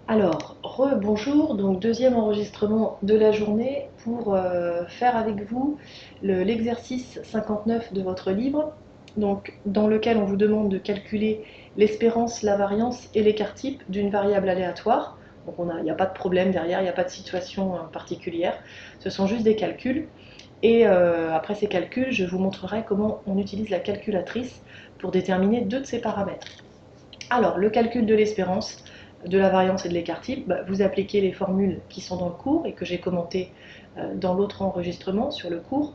Alors, rebonjour, donc deuxième enregistrement de la journée pour faire avec vous l'exercice 59 de votre livre, donc, dans lequel on vous demande de calculer l'espérance, la variance et l'écart type d'une variable aléatoire. Donc il n'y a pas de problème derrière, il n'y a pas de situation particulière, ce sont juste des calculs. Et après ces calculs, je vous montrerai comment on utilise la calculatrice pour déterminer deux de ces paramètres. Alors, le calcul de l'espérance, de la variance et de l'écart type, vous appliquez les formules qui sont dans le cours et que j'ai commentées dans l'autre enregistrement sur le cours.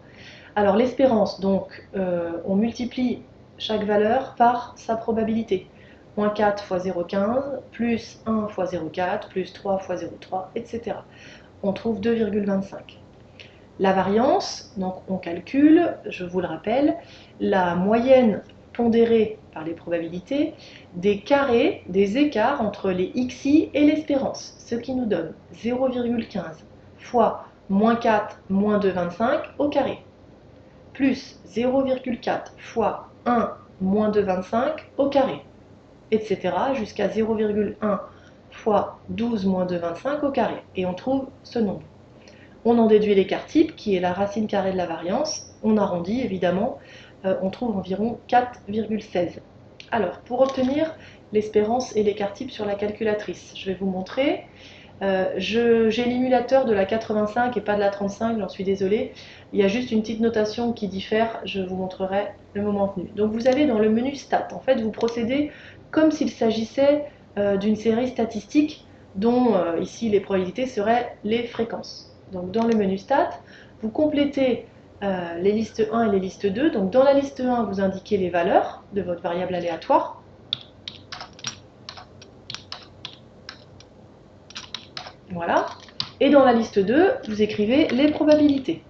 Alors, l'espérance, donc, on multiplie chaque valeur par sa probabilité. Moins 4 fois 0,15, plus 1 fois 0,4, plus 3 fois 0,3, etc. On trouve 2,25. La variance, donc on calcule, je vous le rappelle, la moyenne pondérée par les probabilités des carrés, des écarts entre les xi et l'espérance, ce qui nous donne 0,15 fois moins 4 moins 2,25 au carré, plus 0,4 fois 1 moins 2,25 au carré, etc. jusqu'à 0,1 fois 12 moins 2,25 au carré. Et on trouve ce nombre. On en déduit l'écart type, qui est la racine carrée de la variance. On arrondit, évidemment, on trouve environ 4,16. Alors, pour obtenir l'espérance et l'écart type sur la calculatrice, je vais vous montrer. J'ai l'émulateur de la 85 et pas de la 35, j'en suis désolée. Il y a juste une petite notation qui diffère, je vous montrerai le moment venu. Donc vous allez dans le menu Stats. En fait, vous procédez comme s'il s'agissait d'une série statistique dont ici les probabilités seraient les fréquences. Donc dans le menu Stats, vous complétez les listes 1 et les listes 2. Donc dans la liste 1, vous indiquez les valeurs de votre variable aléatoire. Voilà. Et dans la liste 2, vous écrivez les probabilités.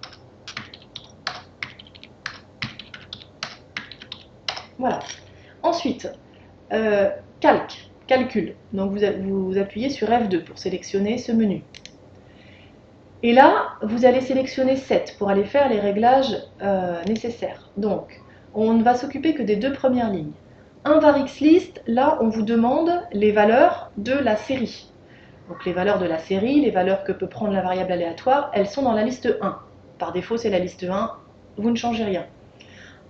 Voilà. Ensuite, calcul. Donc vous appuyez sur F2 pour sélectionner ce menu. Et là, vous allez sélectionner 7 pour aller faire les réglages nécessaires. Donc, on ne va s'occuper que des deux premières lignes. Invarixlist, là, on vous demande les valeurs de la série. Donc les valeurs de la série, les valeurs que peut prendre la variable aléatoire, elles sont dans la liste 1. Par défaut, c'est la liste 1, vous ne changez rien.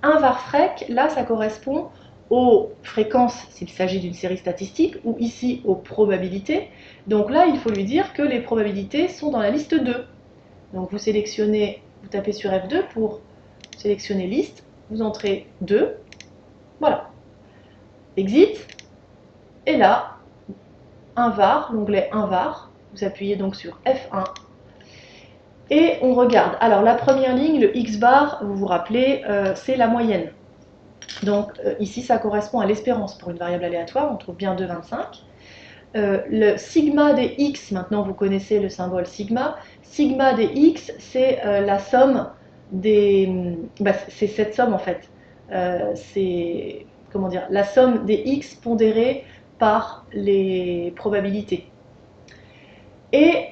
Invarfrec, là, ça correspond aux fréquences s'il s'agit d'une série statistique, ou ici aux probabilités. Donc là, il faut lui dire que les probabilités sont dans la liste 2. Donc vous sélectionnez, vous tapez sur F2 pour sélectionner liste, vous entrez 2, voilà. Exit, et là, Invar, l'onglet Invar, vous appuyez donc sur F1, et on regarde. Alors la première ligne, le X bar, vous vous rappelez, c'est la moyenne. Donc ici, ça correspond à l'espérance pour une variable aléatoire, on trouve bien 2,25. Le sigma des x, maintenant vous connaissez le symbole sigma. Sigma des x, c'est la somme des... c'est cette somme en fait. C'est, comment dire, la somme des x pondérés par les probabilités. Et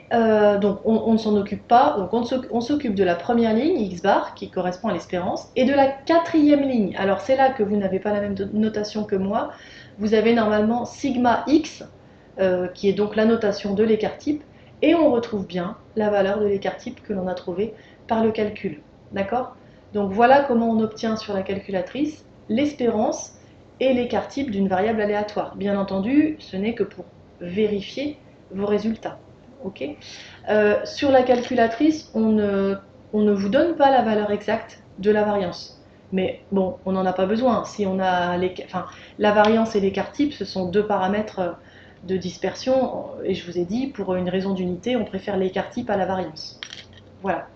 donc on ne s'en occupe pas, donc on s'occupe de la première ligne, x bar, qui correspond à l'espérance, et de la quatrième ligne. Alors c'est là que vous n'avez pas la même notation que moi. Vous avez normalement sigma x, qui est donc la notation de l'écart type, et on retrouve bien la valeur de l'écart type que l'on a trouvé par le calcul. D'accord? Donc voilà comment on obtient sur la calculatrice l'espérance et l'écart type d'une variable aléatoire. Bien entendu, ce n'est que pour vérifier vos résultats. Okay. Sur la calculatrice, on ne vous donne pas la valeur exacte de la variance. Mais bon, on n'en a pas besoin. Si on a la variance et l'écart type, ce sont deux paramètres de dispersion. Et je vous ai dit, pour une raison d'unité, on préfère l'écart type à la variance. Voilà.